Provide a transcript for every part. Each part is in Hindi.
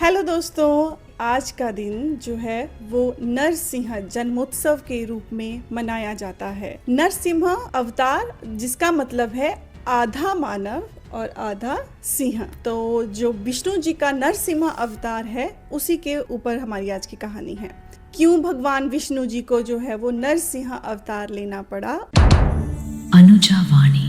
हेलो दोस्तों, आज का दिन जो है वो नरसिंह जन्मोत्सव के रूप में मनाया जाता है। नरसिंह अवतार जिसका मतलब है आधा मानव और आधा सिंह। तो जो विष्णु जी का नरसिंह अवतार है उसी के ऊपर हमारी आज की कहानी है। क्यों भगवान विष्णु जी को जो है वो नरसिंह अवतार लेना पड़ा। अनुजा वाणी।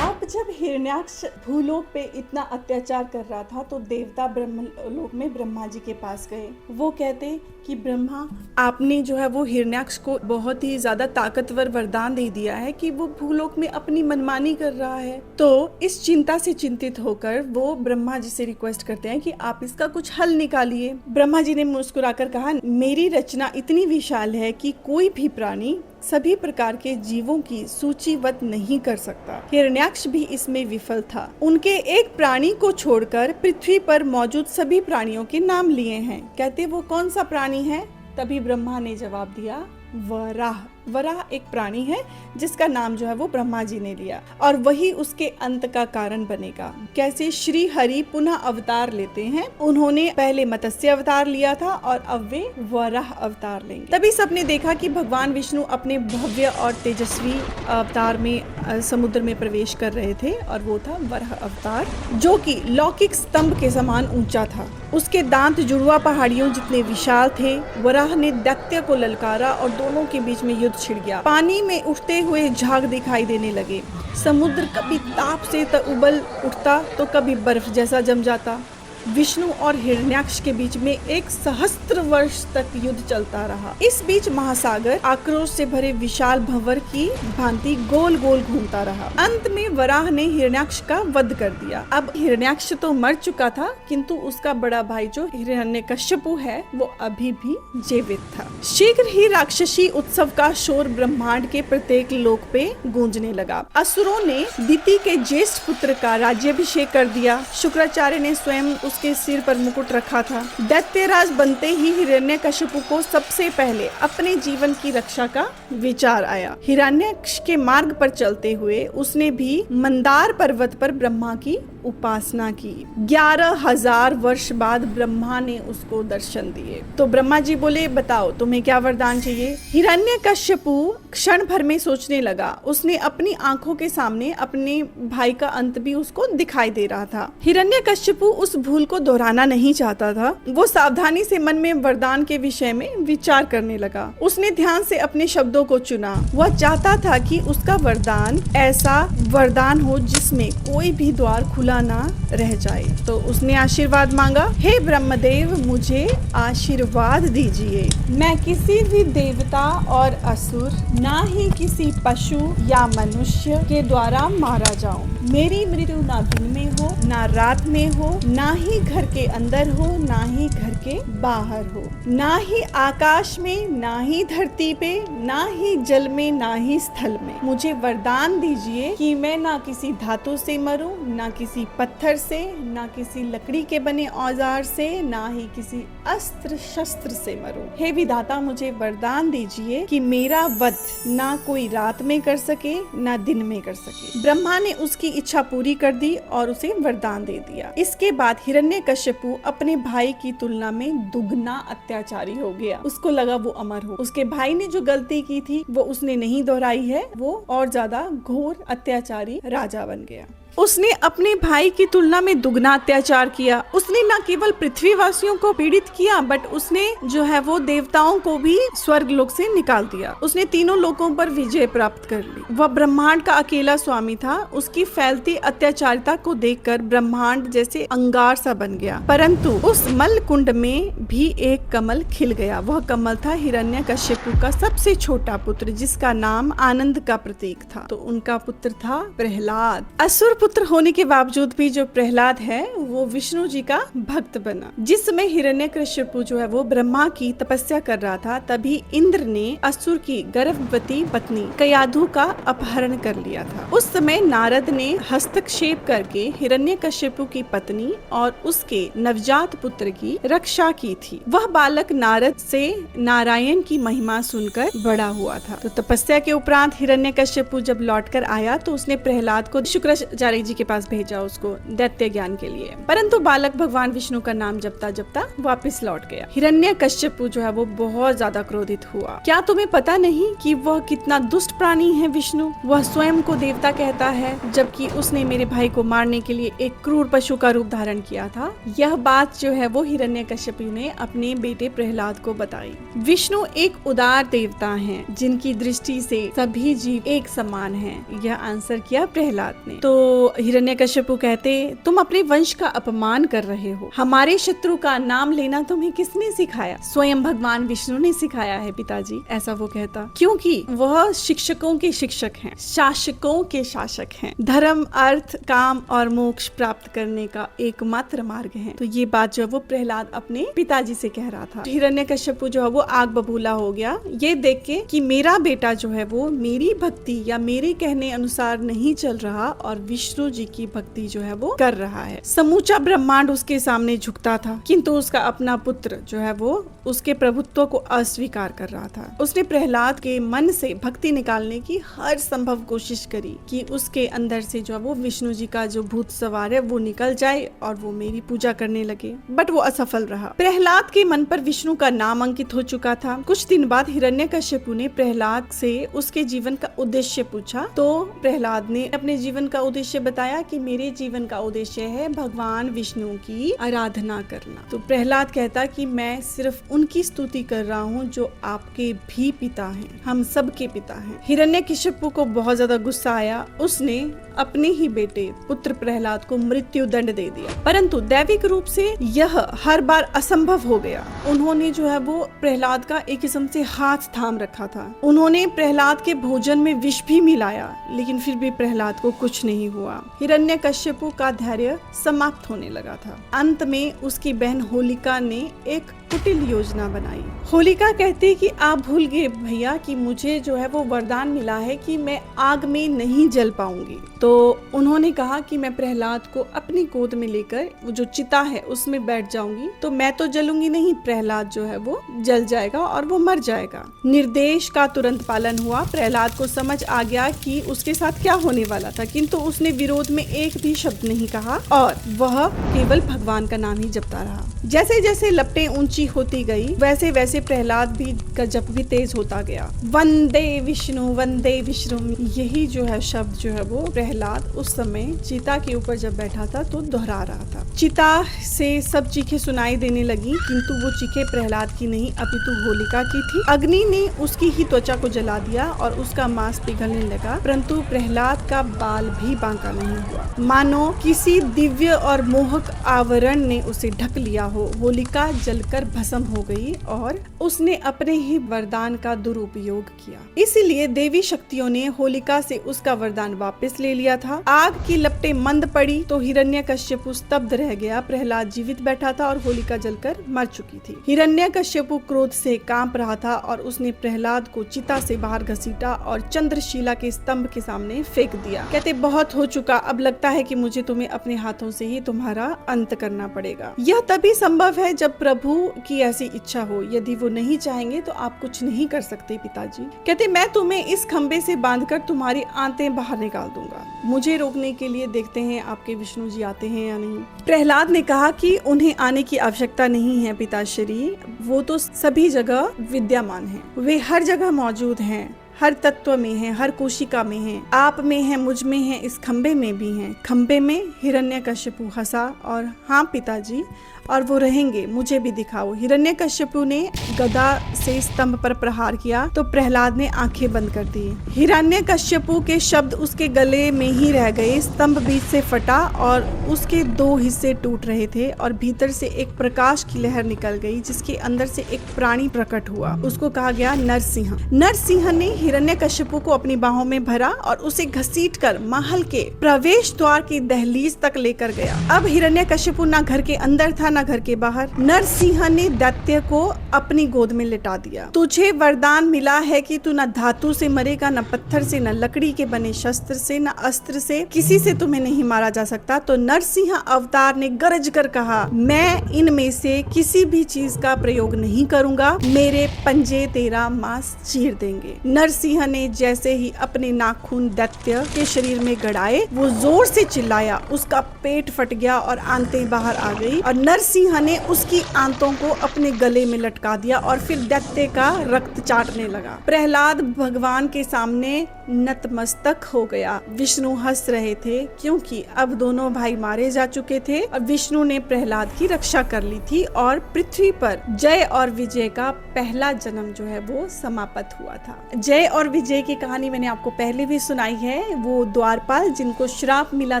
अब जब हिरण्याक्ष भूलोक पे इतना अत्याचार कर रहा था तो देवता ब्रह्मलोक में ब्रह्मा जी के पास गए। वो कहते कि ब्रह्मा, आपने जो है वो हिरण्याक्ष को बहुत ही ज्यादा ताकतवर वरदान दे दिया है कि वो भूलोक में अपनी मनमानी कर रहा है। तो इस चिंता से चिंतित होकर वो ब्रह्मा जी से रिक्वेस्ट करते हैं कि आप इसका कुछ हल निकालिए। ब्रह्मा जी ने मुस्कुराकर कहा, मेरी रचना इतनी विशाल है कि कोई भी प्राणी सभी प्रकार के जीवों की सूचीबद्ध नहीं कर सकता। हिरण्याक्ष भी इसमें विफल था। उनके एक प्राणी को छोड़कर पृथ्वी पर मौजूद सभी प्राणियों के नाम लिए हैं। कहते वो कौन सा प्राणी है? तभी ब्रह्मा ने जवाब दिया, वराह। वराह एक प्राणी है जिसका नाम जो है वो ब्रह्मा जी ने लिया और वही उसके अंत का कारण बनेगा। कैसे श्री हरि पुनः अवतार लेते हैं। उन्होंने पहले मत्स्य अवतार लिया था और अब वे वराह अवतार लेंगे। तभी सबने देखा कि भगवान विष्णु अपने भव्य और तेजस्वी अवतार में समुद्र में प्रवेश कर रहे थे और वो था वराह अवतार, जो कि लौकिक स्तंभ के समान ऊंचा था। उसके दांत जुड़वा पहाड़ियों जितने विशाल थे। वराह ने दैत्य को ललकारा और दोनों के बीच में युद्ध छिड़ गया। पानी में उठते हुए झाग दिखाई देने लगे। समुद्र कभी ताप से उबल उठता तो कभी बर्फ जैसा जम जाता। विष्णु और हिरण्याक्ष के बीच में 1 सहस्त्र वर्ष तक युद्ध चलता रहा। इस बीच महासागर आक्रोश से भरे विशाल भंवर की भांति गोल गोल घूमता रहा। अंत में वराह ने हिरण्याक्ष का वध कर दिया। अब हिरण्याक्ष तो मर चुका था, किंतु उसका बड़ा भाई जो हिरण्यकश्यपु है वो अभी भी जीवित था। शीघ्र ही राक्षसी उत्सव का शोर ब्रह्मांड के प्रत्येक लोक पे गूंजने लगा। असुरों ने दिति के ज्येष्ठ पुत्र का राज्याभिषेक कर दिया। शुक्राचार्य ने स्वयं उसके सिर पर मुकुट रखा था। दैत्यराज बनते ही हिरण्यकश्यपु को सबसे पहले अपने जीवन की रक्षा का विचार आया। हिरण्याक्ष के मार्ग पर चलते हुए उसने भी मंदार पर्वत पर ब्रह्मा की उपासना की। 11,000 वर्ष बाद ब्रह्मा ने उसको दर्शन दिए। तो ब्रह्मा जी बोले, बताओ तुम्हें क्या वरदान चाहिए। हिरण्यकश्यपु क्षण भर में सोचने लगा। उसने अपनी आंखों के सामने अपने भाई का अंत भी उसको दिखाई दे रहा था। हिरण्यकश्यपु उस भूल को दोहराना नहीं चाहता था। वो सावधानी से मन में वरदान के विषय में विचार करने लगा। उसने ध्यान से अपने शब्दों को चुना। वह चाहता था कि उसका वरदान ऐसा वरदान हो जिसमें कोई भी द्वार खुला ना रह जाए। तो उसने आशीर्वाद मांगा, हे ब्रह्मदेव, मुझे आशीर्वाद दीजिए। मैं किसी भी देवता और असुर, ना ही किसी पशु या मनुष्य के द्वारा मारा जाऊं। मेरी मृत्यु ना दिन में हो ना रात में हो, ना ही घर के अंदर हो ना ही घर के बाहर हो, ना ही आकाश में ना ही धरती पे, ना ही जल में ना ही स्थल में। मुझे वरदान दीजिए कि मैं ना किसी धातु से मरूं, ना किसी पत्थर से, ना किसी लकड़ी के बने औजार से, ना ही किसी अस्त्र शस्त्र से मरूं। हे विधाता, मुझे वरदान दीजिए कि मेरा वध ना कोई रात में कर सके ना दिन में कर सके। ब्रह्मा ने उसकी इच्छा पूरी कर दी और उसे वरदान दे दिया। इसके बाद हिरण्यकश्यपु अपने भाई की तुलना में दुगना अत्याचारी हो गया। उसको लगा वो अमर हो। उसके भाई ने जो गलती की थी वो उसने नहीं दोहराई है। वो और ज्यादा घोर अत्याचारी राजा बन गया। उसने अपने भाई की तुलना में दुगना अत्याचार किया। उसने न केवल पृथ्वीवासियों को पीड़ित किया बट उसने जो है वो देवताओं को भी स्वर्ग लोक से निकाल दिया। उसने तीनों लोकों पर विजय प्राप्त कर ली। वह ब्रह्मांड का अकेला स्वामी था। उसकी फैलती अत्याचारिता को देखकर ब्रह्मांड जैसे अंगार सा बन गया। परंतु उस मल कुंड में भी एक कमल खिल गया। वह कमल था हिरण्यकश्यपु का सबसे छोटा पुत्र, जिसका नाम आनंद का प्रतीक था। तो उनका पुत्र था प्रहलाद। असुर पुत्र होने के बावजूद भी जो प्रहलाद है वो विष्णु जी का भक्त बना। जिस समय हिरण्यकश्यपु जो है वो ब्रह्मा की तपस्या कर रहा था, तभी इंद्र ने असुर की गर्भवती पत्नी कयाधु का अपहरण कर लिया था। उस समय नारद ने हस्तक्षेप करके हिरण्यकश्यपु की पत्नी और उसके नवजात पुत्र की रक्षा की थी। वह बालक नारद से नारायण की महिमा सुनकर बड़ा हुआ था। तो तपस्या के उपरांत हिरण्यकश्यपु जब लौटकर आया तो उसने प्रहलाद को शुक्राचार्य त्रिपुरारी जी के पास भेजा उसको दैत्य ज्ञान के लिए, परंतु बालक भगवान विष्णु का नाम जपता जपता वापस लौट गया। हिरण्यकश्यपु जो है वो बहुत ज्यादा क्रोधित हुआ। क्या तुम्हें पता नहीं कि वह कितना दुष्ट प्राणी है विष्णु? वह स्वयं को देवता कहता है, जबकि उसने मेरे भाई को मारने के लिए एक क्रूर पशु का रूप धारण किया था। यह बात जो है वो हिरण्यकश्यपु ने अपने बेटे प्रहलाद को बताई। विष्णु एक उदार देवता हैं, जिनकी दृष्टि से सभी जीव एक समान हैं। यह आंसर किया प्रहलाद ने। तो हिरण्यकश्यपु कहते, तुम अपने वंश का अपमान कर रहे हो। हमारे शत्रु का नाम लेना तुम्हें किसने सिखाया? स्वयं भगवान विष्णु ने सिखाया है पिताजी, ऐसा वो कहता, क्योंकि वह शिक्षकों के शिक्षक हैं, शासकों के शासक हैं। धर्म, अर्थ, काम और मोक्ष प्राप्त करने का एकमात्र मार्ग है। तो ये बात जो है वो प्रहलाद अपने पिताजी से कह रहा था। हिरण्यकश्यपु जो है वो आग बबूला हो गया, ये देख के कि मेरा बेटा जो है वो मेरी भक्ति या मेरे कहने अनुसार नहीं चल रहा और विष्णु जी की भक्ति जो है वो कर रहा है। समूचा ब्रह्मांड उसके सामने झुकता था, किंतु उसका अपना पुत्र जो है वो उसके प्रभुत्व को अस्वीकार कर रहा था। उसने प्रहलाद के मन से भक्ति निकालने की हर संभव कोशिश करी कि उसके अंदर से जो है वो विष्णु जी का जो भूत सवार है वो निकल जाए और वो मेरी पूजा करने लगे, बट वो असफल रहा। प्रहलाद के मन पर विष्णु का नाम अंकित हो चुका था। कुछ दिन बाद हिरण्यकश्यपु ने प्रहलाद से उसके जीवन का उद्देश्य पूछा, तो प्रहलाद ने अपने जीवन का उद्देश्य बताया कि मेरे जीवन का उद्देश्य है भगवान विष्णु की आराधना करना। तो प्रहलाद कहता कि मैं सिर्फ उनकी स्तुति कर रहा हूँ जो आपके भी पिता हैं, हम सबके पिता हैं। हिरण्यकश्यपु को बहुत ज्यादा गुस्सा आया। उसने अपने ही बेटे पुत्र प्रहलाद को मृत्यु दंड दे दिया, परंतु दैविक रूप से यह हर बार असंभव हो गया। उन्होंने जो है वो प्रहलाद का एक किस्म से हाथ थाम रखा था। उन्होंने प्रहलाद के भोजन में विष भी मिलाया, लेकिन फिर भी प्रहलाद को कुछ नहीं हुआ। हिरण्यकश्यपु का धैर्य समाप्त होने लगा था। अंत में उसकी बहन होलिका ने एक कुटिल योजना बनाई। होलिका कहती कि आप भूल गए भैया कि मुझे जो है वो वरदान मिला है कि मैं आग में नहीं जल पाऊंगी। तो उन्होंने कहा कि मैं प्रहलाद को अपनी गोद में लेकर वो जो चिता है उसमें बैठ जाऊंगी, तो मैं तो जलूंगी नहीं, प्रहलाद जो है वो जल जाएगा और वो मर जाएगा। निर्देश का तुरंत पालन हुआ। प्रहलाद को समझ आ गया कि उसके साथ क्या होने वाला था, किंतु उसने विरोध में एक भी शब्द नहीं कहा और वह केवल भगवान का नाम ही जपता रहा। जैसे जैसे लपटें ऊंची होती गई, वैसे वैसे प्रहलाद भी का जप भी तेज होता गया। वंदे विष्णु, यही जो है शब्द जो है वो प्रहलाद उस समय चिता के ऊपर जब बैठा था तो दोहरा रहा था। चिता से सब चीखें सुनाई देने लगी, किंतु वो चीखें प्रहलाद की नहीं अपितु होलिका की थी। अग्नि ने उसकी ही त्वचा को जला दिया और उसका मांस पिघलने लगा, परंतु प्रहलाद का बाल भी बांका नहीं हुआ, मानो किसी दिव्य और मोहक आवरण ने उसे ढक लिया हो। होलिका जलकर भस्म हो गई और उसने अपने ही वरदान का दुरुपयोग किया। इसीलिए देवी शक्तियों ने होलिका से उसका वरदान वापस ले लिया था। आग की लपटें मंद पड़ी तो हिरण्यकश्यपु स्तब्ध रह गया। प्रहलाद जीवित बैठा था और होलिका जलकर मर चुकी थी। हिरण्यकश्यपु क्रोध से कांप रहा था और उसने प्रहलाद को चिता से बाहर घसीटा और चंद्रशिला के स्तंभ के सामने फेंक दिया। कहते बहुत हो चुका, अब लगता है कि मुझे तुम्हें अपने हाथों से ही तुम्हारा अंत करना पड़ेगा। यह तभी संभव है जब प्रभु की ऐसी इच्छा हो। यदि वो नहीं चाहेंगे तो आप कुछ नहीं कर सकते पिताजी। कहते मैं तुम्हें इस खंबे से बांधकर तुम्हारी आंतें बाहर निकाल दूंगा। मुझे रोकने के लिए देखते हैं आपके विष्णु जी आते हैं या नहीं। प्रहलाद ने कहा कि उन्हें आने की आवश्यकता नहीं है पिताश्री, वो तो सभी जगह विद्यमान हैं, वे हर जगह मौजूद हैं, हर तत्व में है, हर कोशिका में है, आप में है, मुझ में है, इस खंबे में भी है। खंबे में हिरण्यकश्यपु हंसा और हाँ पिताजी, और वो रहेंगे, मुझे भी दिखाओ। हिरण्यकश्यपु ने गदा से स्तंभ पर प्रहार किया तो प्रहलाद ने आंखें बंद कर दी। हिरण्यकश्यपु के शब्द उसके गले में ही रह गए। स्तंभ बीच से फटा और उसके दो हिस्से टूट रहे थे और भीतर से एक प्रकाश की लहर निकल गई, जिसके अंदर से एक प्राणी प्रकट हुआ। उसको कहा गया नरसिंह। नरसिंह ने हिरण्यकश्यपु को अपनी बाहों में भरा और उसे घसीटकर महल के प्रवेश द्वार की दहलीज तक लेकर गया। अब हिरण्यकश्यपु ना घर के अंदर था न घर के बाहर। नरसिंह ने दैत्य को अपनी गोद में लिटा दिया। तुझे वरदान मिला है कि तू न धातु से मरेगा, न पत्थर से, न लकड़ी के बने शस्त्र से, न अस्त्र से, किसी से तुम्हें नहीं मारा जा सकता। तो नरसिंह अवतार ने गरज कर कहा, मैं इनमें से किसी भी चीज का प्रयोग नहीं करूंगा, मेरे पंजे तेरा मांस चीर देंगे। नरसिंह ने जैसे ही अपने नाखून दैत्य के शरीर में गड़ाए, वो जोर से चिल्लाया, उसका पेट फट गया और आंतें बाहर आ गई और नरसिंह ने उसकी आंतों को अपने गले में लटका दिया और फिर दैत्य का रक्त चाटने लगा। प्रहलाद भगवान के सामने नतमस्तक हो गया। विष्णु हंस रहे थे क्योंकि अब दोनों भाई मारे जा चुके थे और विष्णु ने प्रहलाद की रक्षा कर ली थी और पृथ्वी पर जय और विजय का पहला जन्म जो है वो समाप्त हुआ था। जय और विजय की कहानी मैंने आपको पहले भी सुनाई है। वो द्वारपाल जिनको श्राप मिला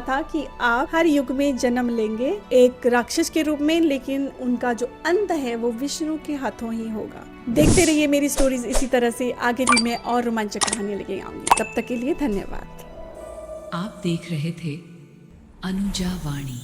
था कि आप हर युग में जन्म लेंगे एक राक्षस के रूप में, लेकिन उनका जो अंत है वो विष्णु के हाथों ही होगा। देखते रहिए मेरी स्टोरीज इसी तरह से, आगे भी मैं और रोमांचक कहानियां लेके आऊंगी। तब तक के लिए धन्यवाद। आप देख रहे थे अनुजा वाणी।